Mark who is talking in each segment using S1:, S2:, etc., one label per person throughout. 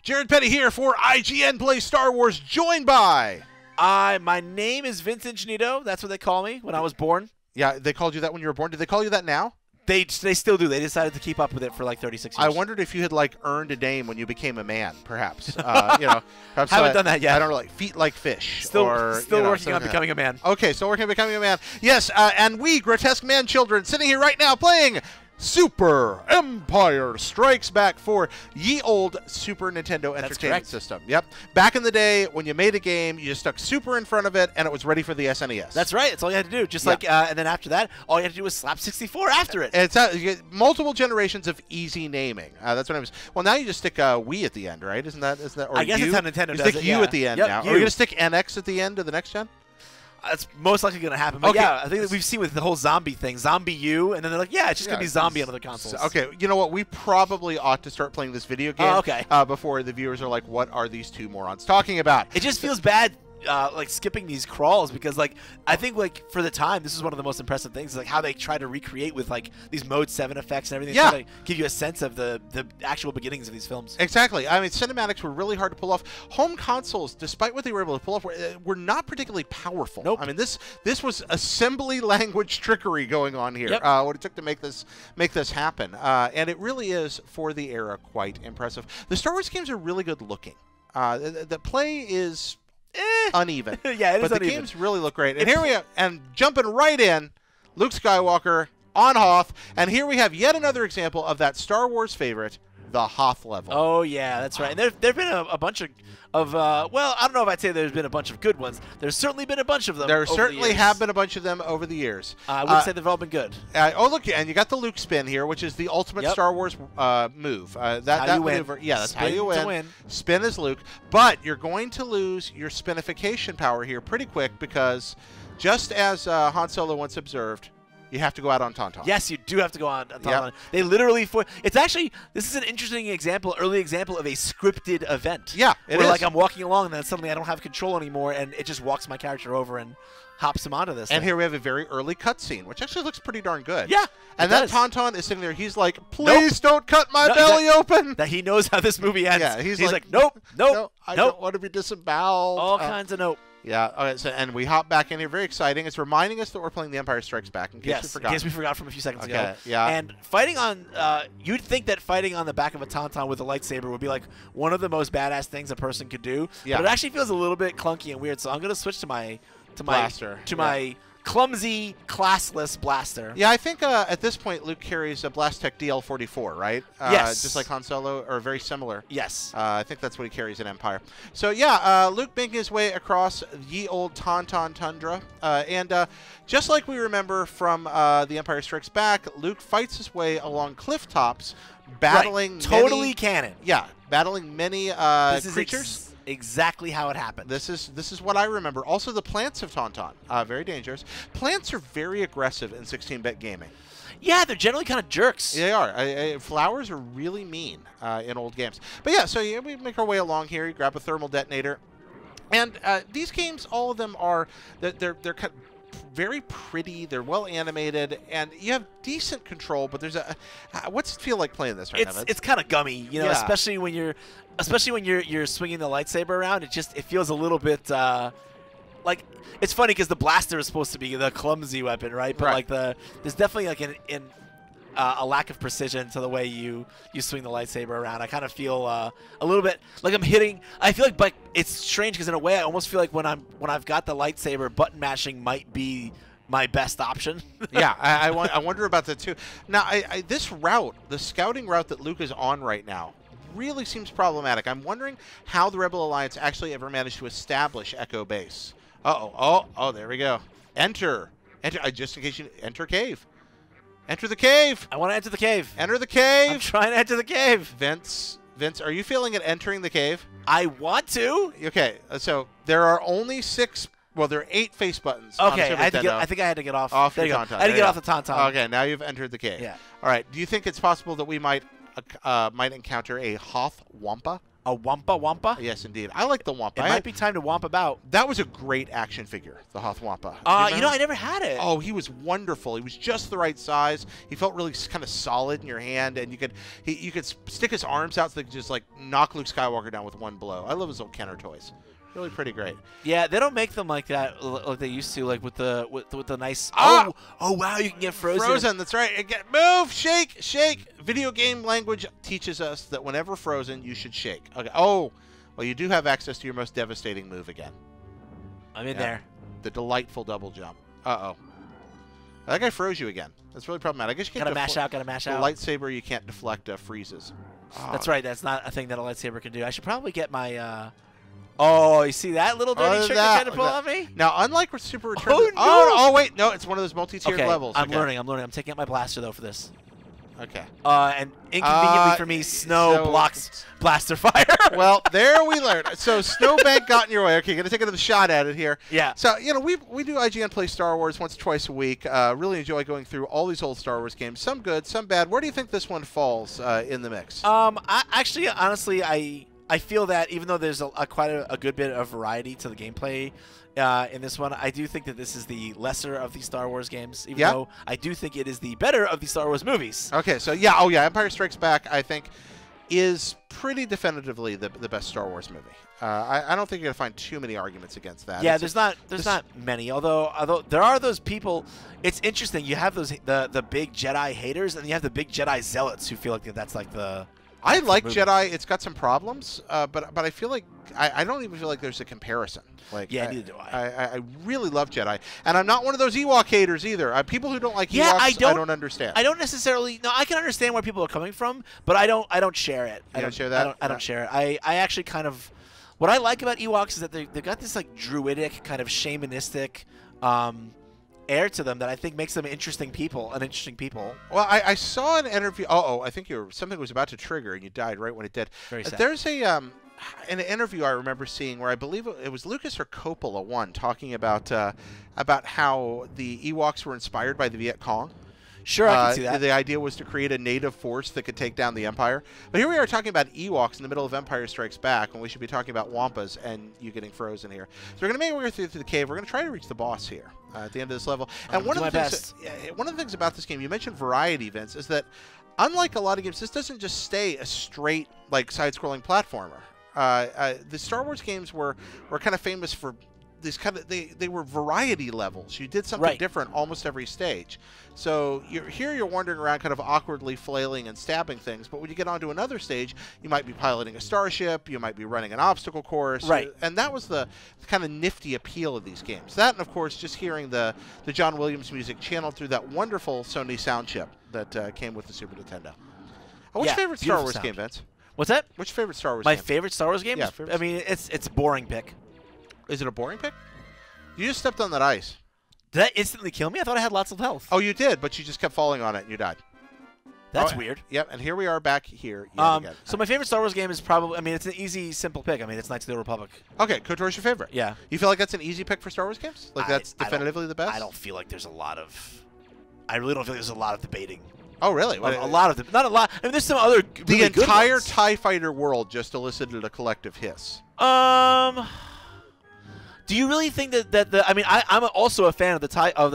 S1: Jared Petty here for IGN Play Star Wars, joined by...
S2: My name is Vincent Genito. That's what they call me when I was born.
S1: Yeah, they called you that when you were born. Did they call you that now?
S2: They still do. They decided to keep up with it for like 36 years.
S1: I wondered if you had like earned a name when you became a man, perhaps. Perhaps
S2: haven't done that yet.
S1: I don't know, like feet like fish.
S2: Still
S1: or,
S2: working on becoming a man.
S1: Okay, still working on becoming a man. Yes, and we, grotesque man children, sitting here right now playing Super Empire Strikes Back for ye old Super Nintendo Entertainment System. Yep. Back in the day, when you made a game, you just stuck Super in front of it, and it was ready for the SNES.
S2: That's right. That's all you had to do. Just like, and then after that, all you had to do was slap 64 after it.
S1: It's you get multiple generations of easy naming. That's what I was. Well, now you just stick Wii at the end, right? Isn't that? Or
S2: I guess
S1: U?
S2: that's how Nintendo does
S1: stick
S2: it.
S1: U at the end now. Are you going to stick NX at the end of the next gen?
S2: That's most likely going to happen. But yeah, I think that we've seen with the whole zombie thing, Zombie U, and then they're like, yeah, it's just going to be Zombie on other consoles.
S1: Okay, you know what? We probably ought to start playing this video game before the viewers are like, what are these two morons talking about?
S2: It just feels bad. Like skipping these crawls because like I think like for the time this is one of the most impressive things, like how they try to recreate with like these Mode 7 effects and everything to give you a sense of the actual beginnings of these films. Exactly.
S1: I mean, cinematics were really hard to pull off. Home consoles, despite what they were able to pull off, were not particularly powerful.
S2: Nope.
S1: I mean, this was assembly language trickery going on here. What it took to make this happen, and it really is for the era quite impressive. The Star Wars games are really good looking. The play is uneven.
S2: Yeah, it is
S1: but
S2: uneven.
S1: The games really look great. And here we are, and jumping right in, Luke Skywalker on Hoth, and here we have yet another example of that Star Wars favorite, the Hoth level.
S2: Oh yeah, that's right. And there've been a bunch of well, I don't know if I'd say there's been a bunch of good ones. There's certainly been a bunch of them.
S1: There certainly have been a bunch of them over the years.
S2: I wouldn't say they've all been good.
S1: Oh look, and you got the Luke spin here, which is the ultimate Star Wars move. That maneuver, that's
S2: spin
S1: how you win. Spin is Luke, but you're going to lose your spinification power here pretty quick because, just as Han Solo once observed, you have to go out on Tauntaun.
S2: Yes, you do have to go on Tauntaun. They literally it's actually, this is an interesting example, early example of a scripted event.
S1: Yeah, it
S2: where
S1: is.
S2: Like I'm walking along and then suddenly I don't have control anymore and it just walks my character over and hops him onto this.
S1: And here we have a very early cutscene, which actually looks pretty darn good.
S2: Yeah,
S1: and that Tauntaun is sitting there. He's like, "Please don't cut my belly open."
S2: That he knows how this movie ends.
S1: Yeah, he's like,
S2: "Nope,
S1: I don't want to be disemboweled."
S2: All kinds of nope.
S1: Yeah. Okay. So, and we hop back in here. Very exciting. It's reminding us that we're playing The Empire Strikes Back. In case we forgot.
S2: In case we forgot from a few seconds ago.
S1: Yeah.
S2: And fighting on, you'd think that fighting on the back of a Tauntaun with a lightsaber would be like one of the most badass things a person could do.
S1: Yeah.
S2: But it actually feels a little bit clunky and weird. So I'm gonna switch to my
S1: blaster.
S2: My clumsy, classless blaster.
S1: Yeah, I think at this point Luke carries a Blastech DL-44, right?
S2: Yes.
S1: Just like Han Solo, or very similar.
S2: Yes.
S1: I think that's what he carries in Empire. So yeah, Luke making his way across ye old Tauntaun Tundra. And just like we remember from The Empire Strikes Back, Luke fights his way along cliff tops, battling
S2: totally canon.
S1: Yeah, battling many creatures.
S2: Exactly how it happened.
S1: This is what I remember. Also, the plants of Tauntaun, very dangerous. Plants are very aggressive in 16-bit gaming.
S2: Yeah, they're generally kind of jerks.
S1: They are. Flowers are really mean in old games. But yeah, so we make our way along here. You grab a thermal detonator, and these games, all of them are they're kind of very pretty. They're well animated, and you have decent control. But there's what's it feel like playing this right now?
S2: It's kind of gummy, you know, especially when you're swinging the lightsaber around. It feels a little bit like, it's funny because the blaster is supposed to be the clumsy weapon, right? But like there's definitely like a lack of precision to the way you swing the lightsaber around. I kind of feel a little bit like I'm hitting. I feel like, but it's strange because in a way I almost feel like when I've got the lightsaber, button mashing might be my best option.
S1: Yeah, I wonder about that too. Now, this route, the scouting route that Luke is on right now, really seems problematic. I'm wondering how the Rebel Alliance actually ever managed to establish Echo Base. Oh, there we go. Enter. Just in case you enter cave. Enter the cave.
S2: I want to enter the cave.
S1: Enter the cave.
S2: I'm trying to enter the cave.
S1: Vince, are you feeling it entering the cave?
S2: I want to.
S1: Okay, so there are only 6. Well, there are 8 face buttons.
S2: Okay, I think I had to get off.
S1: Your Tauntaun.
S2: I had to get off the Tauntaun.
S1: Okay, now you've entered the cave.
S2: Yeah.
S1: All right. Do you think it's possible that we might encounter a Hoth Wampa?
S2: A Wampa Wampa?
S1: Yes, indeed. I like the Wampa.
S2: It might be time to Wamp about.
S1: That was a great action figure, the Hoth Wampa.
S2: You know, I never had it.
S1: Oh, he was wonderful. He was just the right size. He felt really kind of solid in your hand, and you could stick his arms out so they could just like knock Luke Skywalker down with one blow. I love his little Kenner toys. Really pretty great.
S2: Yeah, they don't make them like that like they used to, like with the nice. Oh wow, you can get frozen.
S1: Frozen, that's right. Move, shake, shake. Video game language teaches us that whenever frozen, you should shake. Okay. Oh, well, you do have access to your most devastating move again.
S2: I'm in there.
S1: The delightful double jump. Uh-oh. That guy froze you again. That's really problematic. I guess you can't
S2: gotta mash out. Gotta mash out.
S1: The lightsaber you can't deflect freezes.
S2: That's right. That's not a thing that a lightsaber can do. I should probably get my. Oh, you see that little dirty trick you're trying to pull on me?
S1: Now, unlike with Super Return...
S2: Oh, no!
S1: Oh, wait. No, it's one of those multi-tiered levels.
S2: I'm learning. I'm taking out my blaster, though, for this.
S1: Okay.
S2: And inconveniently for me, snow blocks blaster fire.
S1: Well, there we learned. So, Snowbank got in your way. Okay, going to take another shot at it here.
S2: Yeah.
S1: So, you know, we do IGN Play Star Wars once or twice a week. Really enjoy going through all these old Star Wars games. Some good, some bad. Where do you think this one falls in the mix?
S2: Honestly, I feel that even though there's quite a good bit of variety to the gameplay in this one, I do think that this is the lesser of the Star Wars games, even though I do think it is the better of the Star Wars movies.
S1: Okay, so yeah, Empire Strikes Back, I think, is pretty definitively the best Star Wars movie. I don't think you're going to find too many arguments against that.
S2: Yeah, there's not many, although there are those people. It's interesting. You have the big Jedi haters, and you have the big Jedi zealots who feel like that's like the...
S1: I like Jedi. It's got some problems, but I feel like I don't even feel like there's a comparison. Like,
S2: yeah, neither do I.
S1: I really love Jedi, and I'm not one of those Ewok haters either. People who don't like Ewoks, I don't understand.
S2: I don't necessarily. No, I can understand where people are coming from, but I don't share it.
S1: You don't share that?
S2: I don't share it. I actually kind of. What I like about Ewoks is that they've got this like druidic kind of shamanistic air to them that I think makes them interesting people.
S1: Well, I saw an interview. I think something was about to trigger and you died right when it did.
S2: Very sad.
S1: There's an interview I remember seeing where I believe it was Lucas or Coppola talking about how the Ewoks were inspired by the Viet Cong.
S2: Sure, I can see that.
S1: The idea was to create a native force that could take down the Empire. But here we are talking about Ewoks in the middle of Empire Strikes Back, when we should be talking about Wampas and you getting frozen here. So we're going to make our way through the cave. We're going to try to reach the boss here at the end of this level. And one of the things about this game, you mentioned variety, Vince, is that unlike a lot of games, this doesn't just stay a straight like side-scrolling platformer. The Star Wars games were kind of famous for these they were variety levels. You did something different almost every stage. So you're wandering around kind of awkwardly flailing and stabbing things, but when you get onto another stage, you might be piloting a starship, you might be running an obstacle course.
S2: Right.
S1: And that was the kind of nifty appeal of these games. That, and of course, just hearing the John Williams music channeled through that wonderful Sony sound chip that came with the Super Nintendo. What's your favorite Star Wars game, Vince?
S2: What's that?
S1: What's your favorite Star Wars
S2: game?
S1: game?
S2: My favorite Star Wars game?
S1: Yeah,
S2: I mean, it's a boring pick.
S1: Is it a boring pick? You just stepped on that ice.
S2: Did that instantly kill me? I thought I had lots of health.
S1: Oh, you did, but you just kept falling on it and you died.
S2: That's weird.
S1: Yep, and here we are back here again.
S2: So my favorite Star Wars game is probably, I mean, it's an easy, simple pick. I mean, it's Knights of the Old Republic.
S1: Okay, KOTOR's your favorite.
S2: Yeah.
S1: You feel like that's an easy pick for Star Wars games? Like that's definitively the best?
S2: I don't feel like there's a lot of... I really don't feel like there's a lot of debating.
S1: Oh, really?
S2: A lot of them. Not a lot. I mean, there's some other really
S1: The entire
S2: good ones.
S1: TIE Fighter world just elicited a collective hiss.
S2: Do you really think that I mean, I'm also a fan of the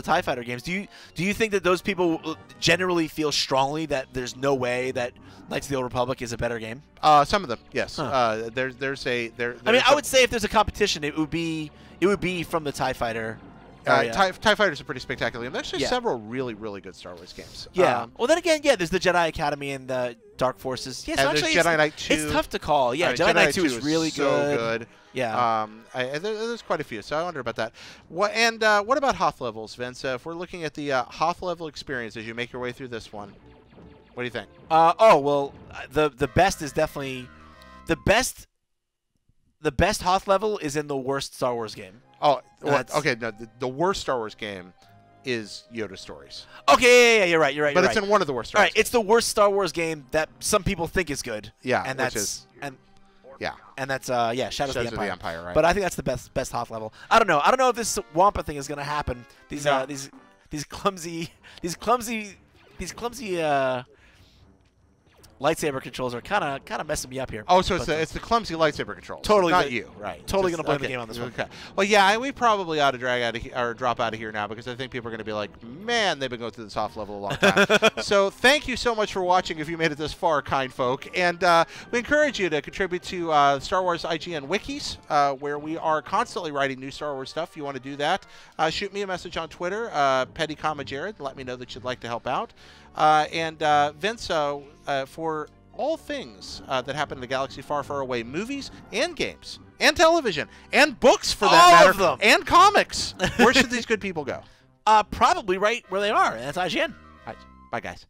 S2: TIE Fighter games. Do you think that those people generally feel strongly that there's no way that Knights of the Old Republic is a better game?
S1: Some of them, yes.
S2: Huh.
S1: I
S2: mean, I would say if there's a competition, it would be from the TIE Fighter.
S1: TIE Fighters are pretty spectacular. And there's actually several really, really good Star Wars games.
S2: Yeah. Well, then again, there's the Jedi Academy and the Dark Forces. Yeah, so
S1: and there's Jedi Knight 2.
S2: It's tough to call. Yeah, Jedi Knight 2 is really good.
S1: Yeah. There's quite a few, so I wonder about that. What about Hoth levels, Vince? If we're looking at the Hoth level experience as you make your way through this one, what do you think?
S2: Well, the best is definitely the best. The best Hoth level is in the worst Star Wars game.
S1: Oh, well, okay. No, the worst Star Wars game is Yoda Stories.
S2: Okay, yeah, you're right.
S1: But it's in one of the worst Star Wars games.
S2: It's the worst Star Wars game that some people think is good.
S1: Yeah,
S2: and that's Shadows of the Empire.
S1: Right.
S2: But I think that's the best Hoth level. I don't know. I don't know if this Wampa thing is going to happen. These clumsy lightsaber controls are kind of messing me up here.
S1: Oh, so it's the clumsy lightsaber controls.
S2: Totally
S1: not you, right?
S2: Totally gonna blame the game on this one.
S1: Okay. Well, yeah, we probably ought to drop out of here now because I think people are going to be like, man, they've been going through the soft level a long time. So thank you so much for watching. If you made it this far, kind folk, and we encourage you to contribute to Star Wars IGN wikis, where we are constantly writing new Star Wars stuff. If you want to do that, shoot me a message on Twitter, Petty, Jared. Let me know that you'd like to help out. And Vince, for all things that happen in a galaxy far, far away, movies and games and television and books for that matter,
S2: of them.
S1: and comics, where should these good people go?
S2: Probably right where they are. And that's IGN.
S1: All right. Bye, guys.